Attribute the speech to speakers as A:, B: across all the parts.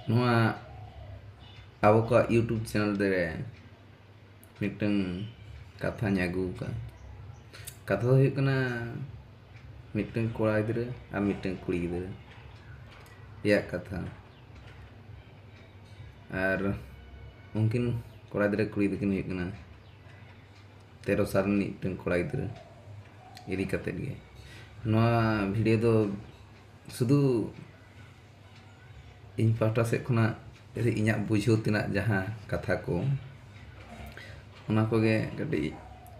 A: ᱱᱚᱣᱟ ᱟᱵᱚ ᱠᱚᱣᱟᱜ ᱤᱭᱩᱴᱩᱵᱽ ᱪᱮᱱᱮᱞ ᱨᱮ ᱢᱤᱫᱴᱟᱝ ᱠᱟᱛᱷᱟᱧ ᱟᱹᱜᱩ ᱟᱠᱟᱫᱟ। ᱠᱟᱛᱷᱟ ᱫᱚ ᱦᱩᱭᱩᱜ ᱠᱟᱱᱟ ᱢᱤᱫᱴᱟᱝ ᱠᱚᱲᱟ ᱜᱤᱫᱽᱨᱟᱹ ᱟᱨ ᱢᱤᱫᱴᱟᱝ ᱠᱩᱲᱤ ᱜᱤᱫᱽᱨᱟᱹ ᱨᱮᱭᱟᱜ ᱠᱟᱛᱷᱟ। ᱟᱨ ᱩᱱᱠᱤᱱ ᱠᱚᱲᱟ ᱜᱤᱫᱽᱨᱟᱹ ᱠᱩᱲᱤ ᱫᱚᱠᱤᱱ ᱦᱩᱭᱩᱜ ᱠᱟᱱᱟ 13 ᱥᱟᱞ ᱨᱤᱱᱤᱡ ᱢᱤᱫᱴᱟᱝ ᱠᱚᱲᱟ ᱜᱤᱫᱽᱨᱟᱹ ᱤᱫᱤ ᱠᱟᱛᱮᱫ ᱜᱮ। ᱱᱚᱣᱟ ᱵᱷᱤᱰᱤᱭᱳ ᱫᱚ ᱥᱩᱫᱷᱩ ᱤᱧ ᱯᱟᱦᱴᱟ ᱥᱮᱫ ᱠᱷᱚᱱᱟᱜ ᱤᱧᱟᱹᱜ ᱵᱩᱡᱷᱟᱹᱣ ᱛᱮᱱᱟᱜ ᱡᱟᱦᱟᱸ ᱠᱟᱛᱷᱟ ko ᱚᱱᱟ ᱠᱚᱜᱮ ᱠᱟᱹᱴᱤᱡ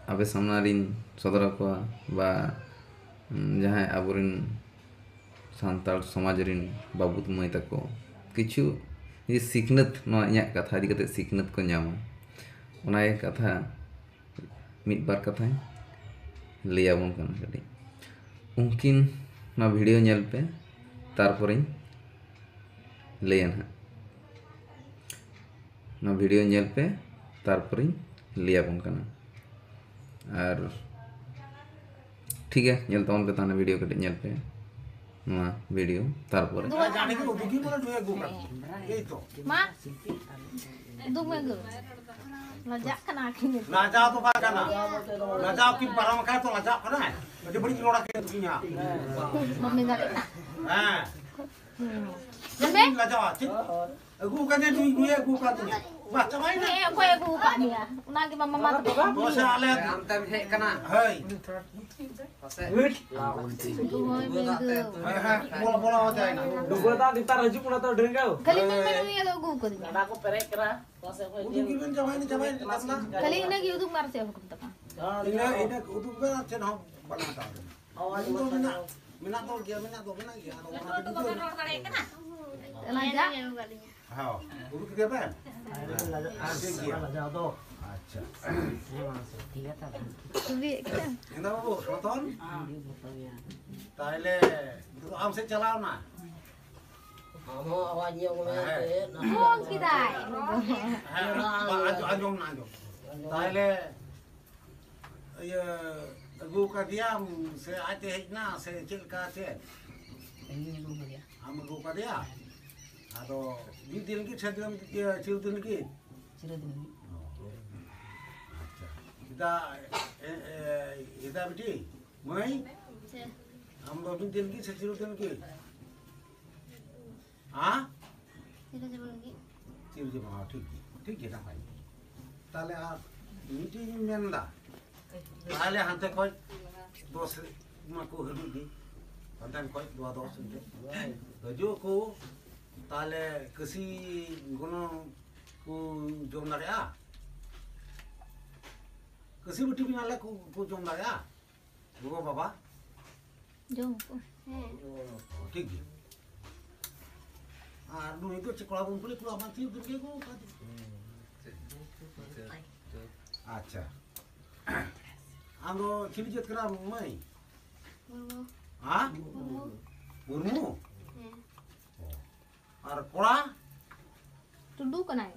A: ᱟᱯᱮ ᱥᱟᱢᱱᱟ ᱨᱤᱧ ᱥᱚᱫᱚᱨ ᱟᱠᱚᱣᱟ ᱵᱟ ᱡᱟᱦᱟᱸᱭ ᱟᱵᱚᱨᱮᱱ ᱥᱟᱱᱛᱟᱲ ᱥᱚᱢᱟᱡᱽ ᱨᱮᱱ ᱵᱟᱹᱵᱩ ᱢᱟᱹᱭ ᱛᱟᱠᱚ ᱠᱤᱪᱷᱩ ᱥᱤᱠᱷᱱᱟᱹᱛ ᱱᱚᱣᱟ ᱤᱧᱟᱹᱜ ᱠᱟᱛᱷᱟ ᱤᱫᱤ ᱠᱟᱛᱮ ᱥᱤᱠᱷᱱᱟᱹᱛ ko ᱧᱟᱢᱟ। ᱚᱱᱟᱜᱮ ᱠᱟᱛᱷᱟ ᱢᱤᱫ ᱵᱟᱨ ᱠᱟᱛᱷᱟᱧ ᱞᱟᱹᱭ ᱟᱵᱚᱱ ᱠᱟᱱᱟ ᱠᱟᱹᱴᱤᱡ। उनकिन ना वीडियो नेल पे तारपरें लैया ना ना वीडियो नेल पे तारपरें लैया बन करना और ठीक है नेल तौन पे ताना वीडियो कटे नेल पे ना वीडियो तारपरे
B: माँ दूध में गो लज्जा कना की
C: लज्जा तो बात करना लज्जा की परम का तो लज्जा करना है बड़ी बड़ी लोड़ा के दुनिया
B: मम्मी का
C: हां
B: जमे
C: लज्जा ठीक अगू का ने दुई अगू का दुनिया बस चमाई ना
B: ए कोई अगू का निया उना की मम्मा तो
C: बस आले
D: हम तब हे कना
C: हाय बोला बोला हो जाए ना
D: दुगोता दिता रजू पुना तो ढेंगाओ
B: कली में ये तो अगू को दिया
D: ना को पेरे करा
C: उदू की बन जमाई ना
B: कली ने की उदू मार से अब कुछ तक
C: इने उदू पे चन हम बनाता आवाज तो मिना तो गया मिना गया
B: लज्जा
C: हां उदू की दे पे लज्जा तो अच्छा
B: তুমি
C: इंदा बाबू रतन ताइले आम से चलाओ ना
D: हम आवाज ये में
B: कौन की दाई
C: आजम ना आजम ताइले ये अगू का दिया से आते है ना से चिलका से हम अगू का दिया आदो दी दिन की छदम की चिल दिन की इदा बेटी मई हम दो दिन की सचिव दिन की हां चिल जी हां ठीक है ना भाई ताले आप मीटिंग मेनदा ताले हाते कोई दोस मा को हरु दी अंतन कोई दो सुनते जो को ताले कसी गुनो को जोम ना रे कसी बेटी बिना ले को जोम दाया गो बाबा
B: जो
C: ठीक है आ नुई तो चिकड़ा बन पुले पुला माथि दुर्गे को अच्छा आंगो चिली जत करा मई हां मुर्मू और कोड़ा
B: टुडू कनाई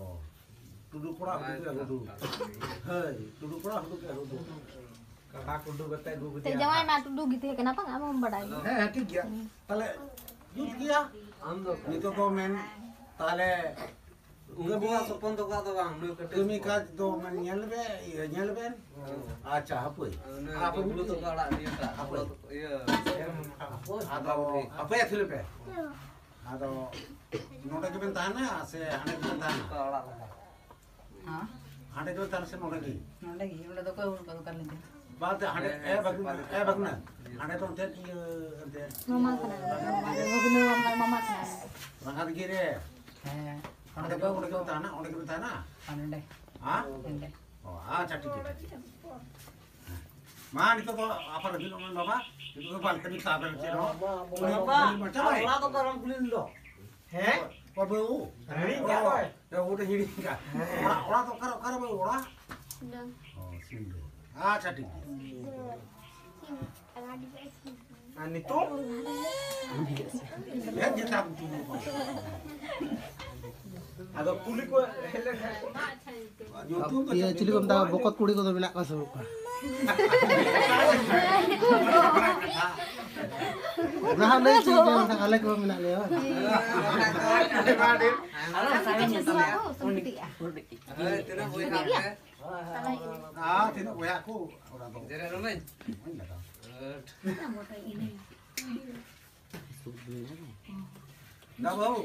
C: ओ टुडू कोड़ा हुदू हाय टुडू कोड़ा हुदू के हुदू
D: कटा कुडू गते गुगु
B: ते जवाई मा टुडू गीते kenapa enggak mau badai
C: है ठीक है ताले जुट गया
D: हम दो
C: नितो तो मेन ताले
D: उंगे बुआ सपन तो का बांग नु कटे
C: तुमी का दो मन nyel ben अच्छा हपई
D: apa dulu to ka ala dia ta apa iya
C: ada apa ya film pe ada NOTA के बनता है ना से हने के बनता है
D: ka ala
C: हां हने के बनता है से नोटा की
E: उन्हें तो कोई उनको कर लेंगे
C: बात हने ए बगना हने तो अंते की अंते
B: mama kana mama kana
C: रंगा गिरे
E: हैं
C: हने को उनके बनता है ना
E: अनडे
C: हां
E: अनडे
C: ओ अच्छा ठीक है मान तो apa lagi ngomong bapak itu tuh balik ke sabar cino
D: apa ala to karang kulin do he
C: apa bau
D: hari ya boy
C: ya udah hiri enggak orang tuh karo bau orang
B: sedang
C: oh sindo अच्छा ठीक है
D: ani to
C: ya kita
D: ado kuli ko hele
C: YouTube
F: iya cili ko ta bokot kudi ko to mena ka so
D: Nah, lagi cium alek kau minat leh. Ah, tidak boleh aku orang tu. Dah bau.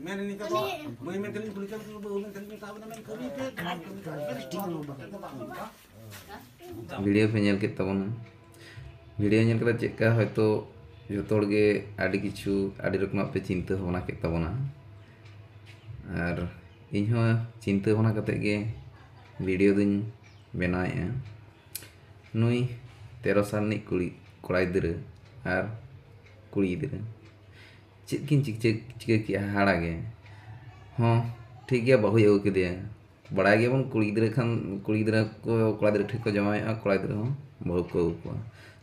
D: Main ini kau, main tadi belikan tu bau, main tadi tahu nama kau ni tu.
A: Video ᱯᱮ ᱧᱮᱞ ᱠᱮᱫ ᱛᱟᱵᱚᱱᱟ video ᱧᱮᱞ ᱠᱟᱛᱮ ᱪᱮᱫᱠᱟ ᱦᱚᱭᱛᱳ ᱡᱚᱛᱚ ᱦᱚᱲᱜᱮ ᱟᱹᱰᱤ ᱠᱤᱪᱷᱩ ᱟᱹᱰᱤ ᱨᱚᱠᱚᱢᱟᱜ ᱯᱮ ᱪᱤᱱᱛᱟᱹ ᱵᱷᱟᱵᱽᱱᱟ ᱠᱮᱫ ᱛᱟᱵᱚᱱᱟ ᱟᱨ ᱤᱧᱦᱚᱸ ᱪᱤᱱᱛᱟᱹ ᱵᱷᱟᱵᱽᱱᱟ ᱠᱟᱛᱮ ᱜᱮ ᱵᱷᱤᱰᱤᱭᱳ ᱫᱩᱧ ᱵᱮᱱᱟᱣᱮᱫᱼᱟ ᱱᱩᱭ 13 ᱥᱟᱞ ᱨᱤᱱᱤᱡ ᱠᱚᱲᱟ ᱜᱤᱫᱽᱨᱟᱹ ᱟᱨ ᱠᱩᱲᱤ ᱜᱤᱫᱽᱨᱟᱹ ᱪᱮᱫ ᱠᱤᱱ ᱪᱤᱠᱟᱹ ᱠᱮᱜᱼᱟ ᱦᱟᱦᱟᱲᱟ ᱜᱮ ᱦᱚᱸ ᱴᱷᱤᱠ ᱜᱮᱭᱟ ᱵᱟᱹᱦᱩᱭ ᱟᱹᱜᱩ ᱠᱮᱫᱮᱭᱟ ᱵᱟᱲᱟᱭ ᱜᱮᱭᱟᱵᱚᱱ ᱠᱩᱲᱤ ᱜᱤᱫᱽᱨᱟᱹ ᱠᱚ ᱠᱚᱲᱟ ᱜᱤᱫᱽᱨᱟᱹ ᱴᱷᱮᱱ ᱠᱚ ᱡᱟᱶᱟᱭᱚᱜᱼᱟ ᱠᱚᱲᱟ ᱜᱤᱫᱽᱨᱟᱹ ᱦᱚᱸ ᱵᱟᱹᱦᱩ ᱠᱚ ᱟᱹᱜᱩ ᱠᱚᱣᱟ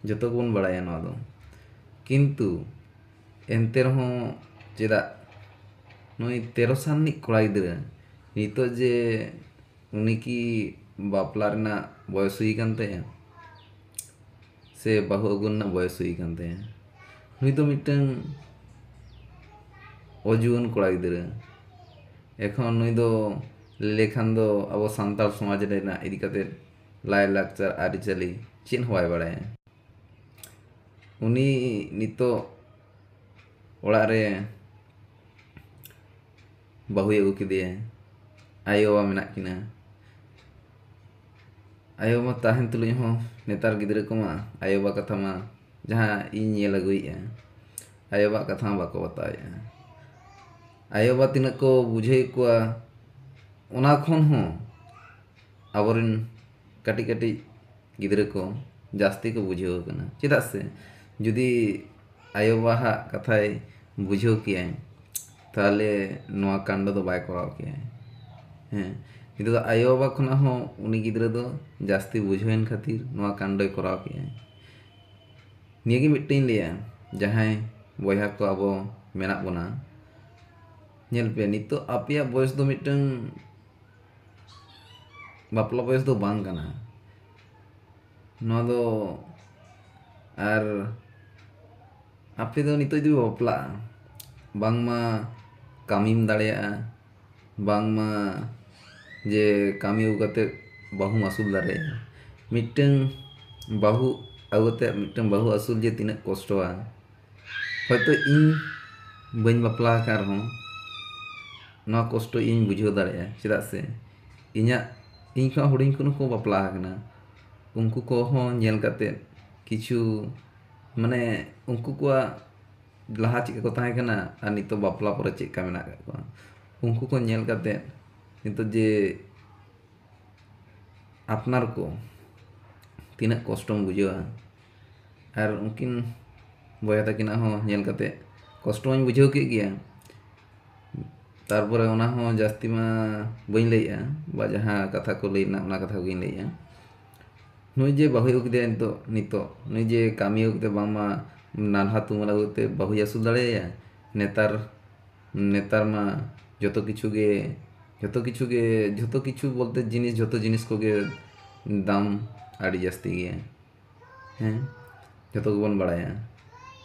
A: ᱡᱚᱛᱚ ᱜᱮᱵᱚᱱ ᱵᱟᱲᱟᱭᱟ ᱱᱚᱣᱟ ᱫᱚ ᱠᱤᱱᱛᱩ ᱮᱱᱛᱮ ᱨᱮᱦᱚᱸ ᱪᱮᱫᱟᱜ ᱱᱩᱭ 13 ᱥᱟᱞ ᱨᱤᱱᱤᱡ ᱠᱚᱲᱟ ᱜᱤᱫᱽᱨᱟᱹ ᱱᱤᱛᱚᱜ ᱡᱮ ᱩᱱᱤ ᱠᱤ ᱵᱟᱯᱞᱟ ᱨᱮᱱᱟᱜ ᱵᱚᱭᱚᱥ ᱦᱩᱭ ᱟᱠᱟᱱ ᱛᱟᱭᱟ ᱥᱮ ᱵᱟᱹᱦᱩ ᱟᱹᱜᱩ ᱨᱮᱱᱟᱜ ᱵᱚᱭᱚᱥ ᱦᱩᱭ ᱟᱠᱟᱱ ᱛᱟᱭᱟ ᱱᱩᱭ ᱫᱚ ᱢᱤᱫᱴᱟᱝ অজুয়ান কড়া গিদ্রা এখন নুই দো লেখান দো আবো সান্তাল সমাজ রেনাᱜ ইদি কাতে লাই লাকচার আরিচালি চেন হওয়াই বাড়ায় উনি নিতো ওড়াᱜ রে বাহুই আᱹᱜᱩ ᱠᱮᱫᱮᱭᱟ ᱟᱭᱳ ᱵᱟᱵᱟ ᱢᱮᱱᱟᱜ ᱠᱤᱱᱟ ᱟᱭᱳ ᱵᱟᱵᱟ ᱛᱟᱦᱮᱱ ᱛᱩᱞᱩᱡ ᱦᱚᱸ ᱱᱮᱛᱟᱨ ᱜᱤᱫᱽᱨᱟᱹ ᱠᱚᱢᱟ ᱟᱭᱳ ᱵᱟᱵᱟ ᱠᱟᱛᱷᱟ ᱢᱟ ᱡᱟᱦᱟᱸ ᱤᱧ ᱧᱮᱞ ᱟᱹᱜᱩᱭᱮᱫᱼᱟ ᱟᱭᱳ ᱵᱟᱵᱟ ᱠᱟᱛᱷᱟ ᱦᱚᱸ ᱵᱟᱠᱚ ᱵᱟᱛᱟᱣᱮᱫᱼᱟ ᱟᱭᱳ ᱵᱟᱵᱟ ᱛᱤᱱᱟᱹᱜ ᱠᱚ ᱵᱩᱡᱷᱟᱹᱣᱮᱫ ᱠᱚᱣᱟ ᱚᱱᱟ ᱠᱷᱚᱱ ᱦᱚᱸ ᱟᱵᱚᱨᱮᱱ ᱠᱟᱹᱴᱤᱡ ᱠᱟᱹᱴᱤᱡ ᱜᱤᱫᱽᱨᱟᱹ ᱠᱚ ᱡᱟᱹᱥᱛᱤ ᱠᱚ ᱵᱩᱡᱷᱟᱹᱣ ᱟᱠᱟᱱᱟ ᱪᱮᱫᱟᱜ ᱥᱮ ᱡᱩᱫᱤ ᱟᱭᱳ ᱵᱟᱵᱟᱣᱟᱜ ᱠᱟᱛᱷᱟᱭ ᱵᱩᱡᱷᱟᱹᱣ ᱠᱮᱭᱟᱭ তাহলে নোয়া কাণ্ড তো বাই করাও কে হ্যাঁ কিন্তু আয়ো বাবা খোনা হো উনি গিদ্রা দো জাস্তি বুঝবেন খাতির নোয়া কাণ্ডই করাও কে নিয়ে কি মিটটেন লিয়া যাহাই বয়হা কো আবো মেনাক বনা ñel pe nito apia boys do miteng bapla boys do bang kana no do ar ape do nito di bapla bang ma kamim daᱲᱮᱭᱟᱜᱼᱟ bang ma je kami ugate bahu asul daᱲᱮᱭᱟᱜᱼᱟ miteng bahu agute miteng bahu asul je tinak kostoa hoyto ᱤᱧ bañ bapla kar hon नवा कष्ट इन बुझाव दाड़ेया चेदा से इन खा हुडिंग को बापला आकना उनको को हो nail काते किछु माने उनको को लहा चिका को ताहे कना आ नितो बापला पर चिका मेना को उनको को नेल काते नितो जे अपनार को तीना कष्ट बुझावा और उनकिन बया तकिना हो नेल काते कष्ट बुझाव के गया तारपरे ओना हो जास्ती मा बई लैया बा जहां कथा को लैना ओना कथा को लैया नुई जे बाहु उकदे नितो नुई जे कामी उकदे बामा नानहा तुमला उते बाहु यासु दाड़ेया नेतार मा जतो किछु बोलते जिनिस जतो जिनिस को गे दाम आड़ी जास्ती गया हैं जतो को बन बड़ाया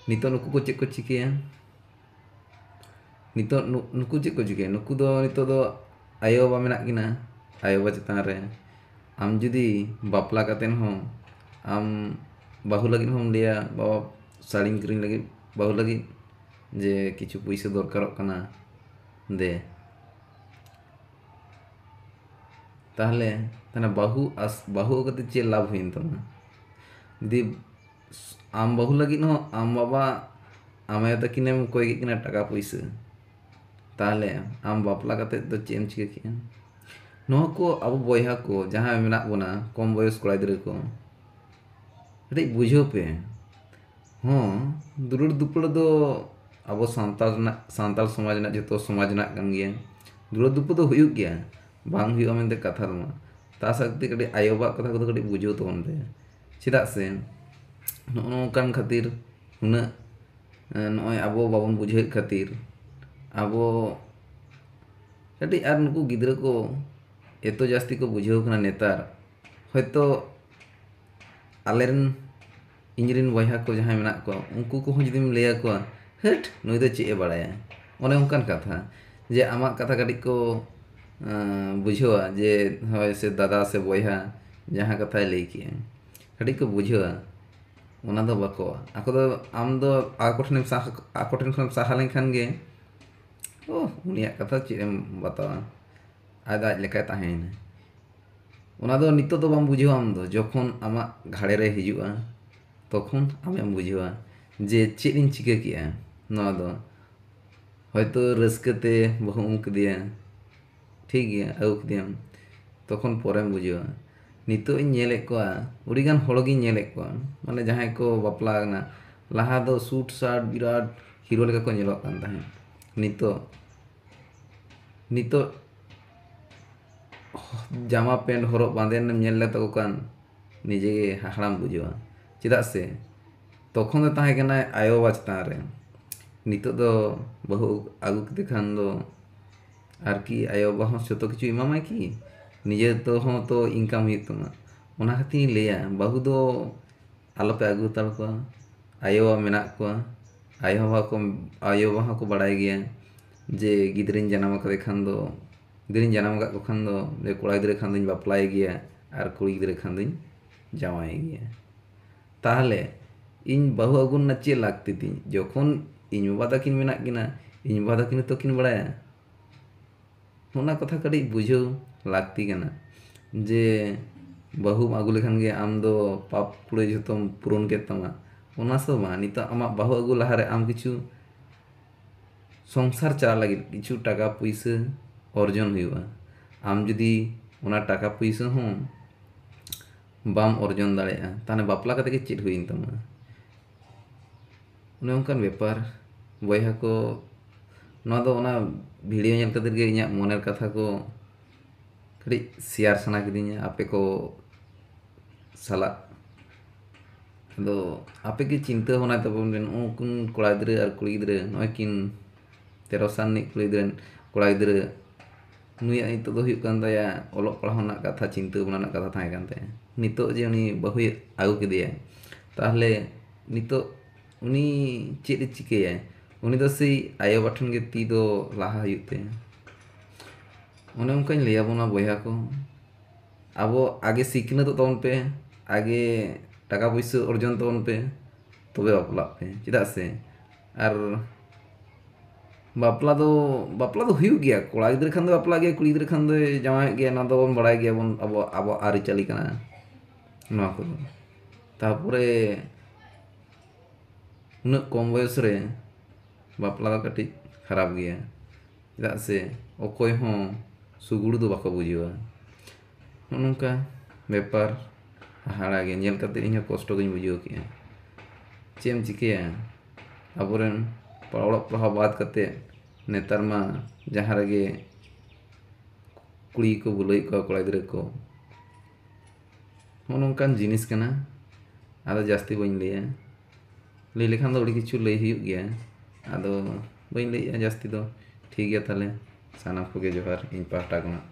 A: नितो नुकु को चेक को चिकिया नितो नुकु चेक को चिके नुकु दो नितो दो आयो बाबा मेना किना आयो बाबा चेतान रे आम जुदी बापला कातेन हो आम बाहु लगिन हम लिया बाबा साड़ी किरिंग लगी बाहु लगी जे किछु पैसा दरकारक कना दे ताहले तना बाहु कते चे लाभ हुइन तमा दी आम बाहु लगी हो आम बाबा आमे तकिनेम कोई किना टाका पैसा ताहले आम बापला कते तो चेम चिके किया नो को अब बयहा को जहां मेना बना कम बयस कड़ा गिद्रा को अरे बुझो पे हाँ दुरुड़ दुपड़ दो अब सांताल समाज ना जो समाज ना कन गया दुरुड़ दुपड़ दो हुयुग गया बांग हुयुगा मेनते कथा मा ता सकते कटी आयो बा कथा को कटी बुझो तो ओनते चेदा से नोकान खातिर उना नय अब बाबन बुझे खातिर अब कटी आर नुकु गिद्रा को एतो जास्ती को बुझाव कना नेतार हयतो आलेरन ᱤᱧᱨᱮᱱ ᱵᱚᱭᱦᱟ ᱠᱚ ᱡᱟᱦᱟᱸᱭ ᱢᱮᱱᱟᱜ ᱠᱚᱣᱟ ᱩᱱᱠᱩ ᱠᱚᱦᱚᱸ ᱡᱩᱫᱤᱢ ᱞᱟᱹᱭ ᱟᱠᱚᱣᱟ ᱦᱟᱹᱴ ᱱᱩᱭ ᱫᱚ ᱪᱮᱫ ᱮ ᱵᱟᱲᱟᱭᱟ, ᱚᱱᱮ ᱚᱱᱠᱟᱱ ᱠᱟᱛᱷᱟ ᱡᱮ ᱟᱢᱟᱜ ᱠᱟᱛᱷᱟ ᱠᱟᱹᱴᱤᱡ ᱠᱚ ᱵᱩᱡᱷᱟᱹᱣᱟ ᱡᱮ ᱦᱳᱭ ᱥᱮ ᱫᱟᱫᱟ ᱥᱮ ᱵᱚᱭᱦᱟ ᱡᱟᱦᱟᱸ ᱠᱟᱛᱷᱟᱭ ᱞᱟᱹᱭ ᱠᱮᱜᱼᱟ ᱠᱟᱹᱴᱤᱡ ᱠᱚ ᱵᱩᱡᱷᱟᱹᱣᱟ, ᱚᱱᱟ ᱫᱚ ᱵᱟᱠᱚ ᱟᱠᱚ ᱫᱚ ᱟᱢ ᱫᱚ ᱟᱠᱚ ᱴᱷᱮᱱ ᱠᱷᱚᱱᱮᱢ ᱥᱟᱦᱟ ᱞᱮᱱᱠᱷᱟन ᱜᱮ ᱩᱱᱤᱭᱟᱜ ᱠᱟᱛᱷᱟ ᱪᱮᱫ ᱮᱢ ᱵᱟᱛᱟᱣᱟ, ᱟᱡ ᱞᱮᱠᱟᱭ ᱛᱟᱦᱮᱸᱭᱮᱱᱟ᱾ ᱚᱱᱟ ᱫᱚ ᱱᱤᱛᱚᱜ ᱫᱚ ᱵᱟᱢ ᱵᱩᱡᱷᱟᱹᱣᱟ, ᱟᱢ ᱫᱚ ᱡᱚᱠᱷᱚᱱ ᱟᱢᱟᱜ ᱜᱷᱟᱲᱮ ᱨᱮ ᱦᱤᱡᱩᱜᱼᱟ ᱛᱚᱠᱷᱚᱱ ᱟᱢᱮᱢ ᱵᱩᱡᱷᱟᱹᱣᱟ ᱡᱮ ᱪᱮᱫ ᱤᱧ ᱪᱤᱠᱟᱹ ᱠᱮᱜᱼᱟ᱾ ᱱᱚᱣᱟ ᱫᱚ ᱦᱚᱭᱛᱳ ᱨᱟᱹᱥᱠᱟᱹᱛᱮ ᱵᱟᱹᱦᱩ ᱟᱹᱜᱩ ᱠᱮᱫᱮᱭᱟ, ᱴᱷᱤᱠ ᱜᱮᱭᱟ ᱟᱹᱜᱩ ᱠᱮᱫᱮᱭᱟᱢ, ᱛᱚᱠᱷᱚᱱ ᱯᱚᱨᱮᱢ ᱵᱩᱡᱷᱟᱹᱣᱟ᱾ ᱱᱤᱛᱚᱜ ᱤᱧ ᱧᱮᱞᱮᱫ ᱠᱚᱣᱟ ᱟᱹᱰᱤᱜᱟᱱ ᱦᱚᱲᱜᱤᱧ ᱧᱮᱞᱮᱫ ᱠᱚᱣᱟ ᱢᱟᱱᱮ ᱡᱟᱦᱟᱸᱭ ᱠᱚ ᱵᱟᱯᱞᱟ ᱟᱠᱟᱱᱟ, ᱞᱟᱦᱟ ᱫᱚ ᱥᱩᱴ ᱥᱟᱴ ᱵᱤᱨᱟᱴ ᱦᱤᱨᱳ ᱞᱮᱠᱟ ᱠᱚ ᱧᱮᱞᱚᱜ ᱠᱟᱱ ᱛᱟᱦᱮᱸᱫ, ᱱᱤᱛᱚᱜ ᱡᱟᱢᱟ ᱯᱮᱱᱴ ᱦᱚᱨᱚᱜ ᱵᱟᱸᱫᱮᱱᱮᱢ ᱧᱮᱞ ᱞᱮᱛᱟᱠᱚ ᱠᱷᱟᱱ ᱱᱤᱡᱮ ᱜᱮ ᱦᱟᱦᱟᱲᱟᱢ ᱵᱩᱡᱷᱟᱹᱣᱟ᱾ ᱪᱮᱫᱟᱜ ᱥᱮ ᱛᱚᱠᱷᱚᱱ ᱫᱚ ᱛᱟᱦᱮᱸ ᱠᱟᱱᱟᱭ ᱟᱭᱳᱼᱵᱟᱵᱟ ᱪᱮᱛᱟᱱ ᱨᱮ, ᱱᱤᱛᱚᱜ ᱫᱚ ᱵᱟᱹᱦᱩ ᱟᱹᱜᱩ ᱠᱮᱫᱮ ᱠᱷᱟᱱ ᱫᱚ ᱟᱨᱠᱤ ᱟᱭᱳᱼᱵᱟᱵᱟ ᱦᱚᱸ ᱡᱚᱛᱚ ᱠᱤᱪᱷᱩ ᱮᱢᱟᱢᱟᱭ ᱠᱤ, ᱱᱤᱡᱮ ᱛᱮᱦᱚᱸ ᱛᱚ ᱤᱱᱠᱟᱢ ᱦᱩᱭᱩᱜ ᱛᱟᱢᱟ᱾ ᱚᱱᱟ ᱠᱷᱟᱹᱛᱤᱨᱤᱧ ᱞᱟᱹᱭᱟ ᱵᱟᱹᱦᱩ ᱫᱚ ᱟᱞᱚᱯᱮ ᱟᱹᱜᱩ ᱦᱟᱛᱟᱲ ᱠᱚᱣᱟ᱾ ᱟᱭᱳᱼᱵᱟᱵᱟ ᱢᱮᱱᱟᱜ ᱠᱚᱣᱟ, ᱟᱭᱳᱼᱵᱟᱵᱟ ᱦᱚᱸᱠᱚ ᱵᱟᱲᱟᱭ ᱜᱮᱭᱟ ᱡᱮ ᱜᱤᱫᱽᱨᱟᱹᱧ ᱡᱟᱱᱟᱢ ᱟᱠᱟᱫᱮ ᱠᱷᱟᱱ ᱫᱚ, ᱜᱤᱫᱽᱨᱟᱹᱧ ᱡᱟᱱᱟᱢ ᱟᱠᱟᱫ ᱠᱚ ᱠᱷᱟᱱ ᱫᱚ ᱡᱮ ᱠᱚᱲᱟ ᱜᱤᱫᱽᱨᱟᱹ ᱠᱷᱟᱱ ᱫᱚᱧ ᱵᱟᱯᱞᱟᱭ ᱜᱮᱭᱟ ᱟᱨ ᱠᱩᱲᱤ ᱜᱤᱫᱽᱨᱟᱹ ᱠᱷᱟᱱ ᱫᱚᱧ ᱡᱟᱶᱟᱭ ᱜᱮᱭᱟ᱾ ᱛᱟᱦᱚᱞᱮ ᱤᱧ ᱵᱟᱹᱦᱩ ᱟᱹᱜᱩ ᱨᱮᱱᱟᱜ ᱪᱮᱫ ᱞᱟᱹᱠᱛᱤ ᱛᱤᱧ ᱡᱚᱠᱷᱚᱱ ᱤᱧ ᱵᱟᱵᱟ ᱛᱟᱹᱠᱤᱱ ᱢᱮᱱᱟᱜ ᱠᱤᱱᱟ, ᱤᱧ ᱵᱟᱵᱟ ᱛᱟᱹᱠᱤᱱ ᱦᱚᱸᱛᱚ ᱠᱤᱱ ᱵᱟᱲᱟᱭᱟ᱾ ᱚᱱᱟ ᱠᱟᱛᱷᱟ ᱠᱟᱹᱴᱤᱡ ᱵᱩᱡᱷᱟᱹᱣ ᱞᱟᱹᱠᱛᱤ ᱠᱟᱱᱟ ᱡᱮ ᱵᱟᱹᱦᱩᱢ ᱟᱹᱜᱩ ᱞᱮᱠᱷᱟᱱ ᱜᱮ ᱟᱢ ᱫᱚ ᱯᱟᱯ ᱠᱩᱲᱟᱹᱭ ᱡᱷᱚᱛᱚᱢ ᱯᱩᱨᱚᱱ ᱠᱮᱫ ᱛᱟᱢᱟ, ᱚᱱᱟ ᱥᱚ ᱵᱟᱝ᱾ ᱱᱤᱛᱚᱜ ᱟᱢᱟᱜ ᱵᱟᱹᱦᱩ ᱟᱹᱜᱩ ᱞᱟᱦᱟᱨᱮ ᱟᱢ ᱠᱤᱪᱷᱩ ᱥᱚᱝᱥᱟᱨ ᱪᱟᱞᱟᱣ ᱞᱟᱹᱜᱤᱫ ᱠᱤᱪᱷᱩ ᱴᱟᱠᱟ ᱯᱩᱭᱥᱟᱹ ᱚᱨᱡᱚᱱ ᱦᱩᱭᱩᱜᱼᱟ᱾ ᱟᱢ ᱡᱩᱫᱤ ᱚᱱᱟ ᱴᱟᱠᱟ ᱯᱩᱭᱥᱟᱹ ᱦᱚᱸ ᱵᱟᱢ ᱚᱨᱡᱚᱱ ᱫᱟᱲᱮᱭᱟᱜᱼᱟ ᱛᱟᱦᱚᱞᱮ ᱵᱟᱯᱞᱟ ᱠᱟᱛᱮ ᱜᱮ ᱪᱮᱫ ᱦᱩᱭᱮᱱ ᱛᱟᱢᱟ? ᱚᱱᱮ ᱚᱱᱠᱟᱱ ᱵᱮᱯᱟᱨ ᱵᱚᱭᱦᱟ ᱠᱚ, ᱱᱚᱣᱟ ᱫᱚ ᱚᱱᱟ ᱵᱷᱤᱰᱤᱭᱳ ᱧᱮᱞ ᱠᱟᱛᱮ ᱜᱮ ᱤᱧᱟᱹᱜ ᱢᱚᱱᱮর ᱠᱟᱛᱷᱟ ᱠᱚ ᱠᱟᱹᱴᱤᱡ ᱥᱮᱭᱟᱨ ᱥᱟᱱᱟ ᱠᱤᱫᱤᱧᱟ ᱟᱯᱮ ᱠᱚ ᱥᱟᱞᱟᱜ᱾ ᱟᱫᱚ ᱟᱯᱮ ᱜᱮ ᱪᱤᱱᱛᱟᱹ ᱵᱷᱟᱵᱽᱱᱟᱭ ᱛᱟᱵᱚᱱ ᱵᱮᱱ, ᱩᱱᱠᱤᱱ ᱠᱚᱲᱟ ᱜᱤᱫᱽᱨᱟᱹ ᱟᱨ ᱠᱩᱲᱤ ᱜᱤᱫᱽᱨᱟᱹ ᱱᱚᱜᱼᱚᱭ ᱠᱤᱱ 13 ᱥᱟᱞ ᱨᱤᱱᱤᱡ ᱠᱚᱲᱟ ᱜᱤᱫᱽᱨᱟᱹ ᱱᱩᱭᱟᱜ ᱱᱤᱛᱚᱜ ᱫᱚ ᱦᱩᱭᱩᱜ ᱠᱟᱱ ᱛᱟᱭᱟ ᱚᱞᱚᱜ ᱯᱟᱲᱦᱟᱣ ᱨᱮᱱᱟᱜ ᱠᱟᱛᱷᱟ, ᱪᱤᱱᱛᱟᱹ ᱵᱷᱟᱵᱽᱱᱟ ᱨᱮᱱᱟᱜ ᱠᱟᱛᱷᱟ ᱛᱟᱦᱮᱸ ᱠᱟᱱ ᱛᱟᱭᱟ᱾ ᱱᱤᱛᱚᱜ ᱡᱮ ᱩᱱᱤ ᱵᱟᱹᱦᱩᱭ ᱟᱹᱜᱩ ᱠᱮᱫᱮᱭᱟ, ᱛᱟᱦᱚᱞᱮ ᱱᱤᱛᱚᱜ ᱩᱱᱤ ᱪᱮᱫ ᱮ ᱪᱤᱠᱟᱹᱭᱟ? ᱩᱱᱤ ᱫᱚ ᱥᱮᱭ ᱟᱭᱳᱼᱵᱟᱵᱟ ᱴᱷᱮᱱ ᱜᱮ ᱛᱤ ᱫᱚ ᱞᱟᱦᱟ ᱦᱩᱭᱩᱜ ᱛᱟᱭᱟ᱾ ᱚᱱᱮ ᱚᱱᱠᱟᱧ ᱞᱟᱹᱭᱟᱵᱚᱱᱟ ᱵᱚᱭᱦᱟ ᱠᱚ, ᱟᱵᱚ ᱟᱜᱮ ᱥᱤᱠᱷᱱᱟᱹᱛᱚᱜ ᱛᱟᱵᱚᱱ ᱯᱮ, ᱟᱜᱮ ᱴᱟᱠᱟ ᱯᱩᱭᱥᱟᱹ ᱚᱨᱡᱚᱱ ᱛᱟᱵᱚᱱ ᱯᱮ, ᱛᱚᱵᱮ ᱵᱟᱯᱞᱟᱜ ᱯᱮ᱾ ᱪᱮᱫᱟᱜ ᱥᱮ ᱟᱨ ᱵᱟᱯᱞᱟ ᱫᱚ ᱦᱩᱭᱩᱜ ᱜᱮᱭᱟ, ᱠᱚᱲᱟ ᱜᱤᱫᱽᱨᱟᱹ ᱠᱷᱟᱱ ᱫᱚ ᱵᱟᱯᱞᱟᱜ ᱜᱮᱭᱟ, ᱠᱩᱲᱤ ᱜᱤᱫᱽᱨᱟᱹ ᱠᱷᱟᱱ ᱫᱚ ᱡᱟᱶᱟᱭᱚᱜ ᱜᱮᱭᱟ, ᱚᱱᱟ ᱫᱚᱵᱚᱱ ᱵᱟᱲᱟᱭ ᱜᱮᱭᱟᱵᱚᱱ, ᱟᱵᱚᱣᱟᱜ ᱟᱹᱨᱤᱪᱟᱹᱞᱤ ᱠᱟᱱᱟ ᱱᱚᱣᱟ ᱠᱚᱫᱚ᱾ ᱛᱟᱨᱯᱚᱨᱮ ᱩᱱᱟᱹᱜ ᱠᱚᱢ ᱵᱚᱭᱚᱥ ᱨᱮ ᱵᱟᱯᱞᱟ ᱫᱚ ᱠᱟᱹᱴᱤᱡ ᱠᱷᱟᱨᱟᱯ ᱜᱮᱭᱟ, ᱪᱮᱫᱟᱜ ᱥᱮ ᱚᱠᱚᱭ ᱦᱚᱸ ᱥᱩᱜᱩᱲ ᱫᱚ ᱵᱟᱠᱚ ᱵᱩᱡᱷᱟᱹᱣᱟ᱾ ᱱᱚᱜᱼᱚ ᱱᱚᱝᱠᱟ ᱵᱮᱯᱟর ᱦᱟᱦᱟᱲᱟ ᱜᱮ ᱧᱮᱞ ᱠᱟᱛᱮ ᱤᱧᱦᱚᱸ ᱠᱚᱥᱴᱚ ᱜᱤᱧ ᱵᱩᱡᱷᱟᱹᱣ ᱠᱮᱜᱼᱟ᱾ ᱪᱮᱫ ᱮᱢ ᱪᱤᱠᱟᱹᱭᱟ, ᱟᱵᱚᱨᱮᱱ ᱚᱞᱚᱜ ᱯᱟᱲᱦᱟᱣ ᱵᱟᱫ ᱠᱟᱛᱮ ᱱᱮᱛᱟর ᱢᱟ ᱡᱟᱦᱟᱸ ᱨᱮᱜᱮ ᱠᱩᱲᱤ ᱠᱚ ᱵᱩᱞᱟᱹᱣᱮᱫ ᱠᱚᱣᱟ, ᱠᱚᱲᱟ ᱜᱤᱫᱽᱨᱟᱹ ᱠᱚ᱾ ᱱᱚᱜᱼᱚ ᱱᱚᱝᱠᱟᱱ ᱡᱤᱱᱤᱥ ᱠᱟᱱᱟ, ᱟᱫᱚ ᱡᱟᱹᱥᱛᱤ ᱵᱟᱹᱧ ᱞᱟᱹᱭᱟ, ᱞᱟᱹᱭ ᱞᱮᱠᱷᱟᱱ ᱫᱚ ᱟᱹᱰᱤ ᱠᱤᱪᱷᱩ ᱞᱟᱹᱭ ᱦᱩᱭᱩᱜ ᱜᱮᱭᱟ, ᱟᱫᱚ ᱵᱟᱹᱧ ᱞᱟᱹᱭᱮᱜᱼᱟ ᱡᱟᱹᱥᱛᱤ ᱫᱚ᱾ ᱴᱷᱤᱠ ᱜᱮᱭᱟ ᱛᱟᱦᱚᱞᱮ, ᱥᱟᱱᱟᱢ ᱠᱚᱜᱮ ᱡᱚᱦᱟᱨ ᱤᱧ ᱯᱟᱦᱴᱟ ᱠᱷᱚᱱᱟᱜ᱾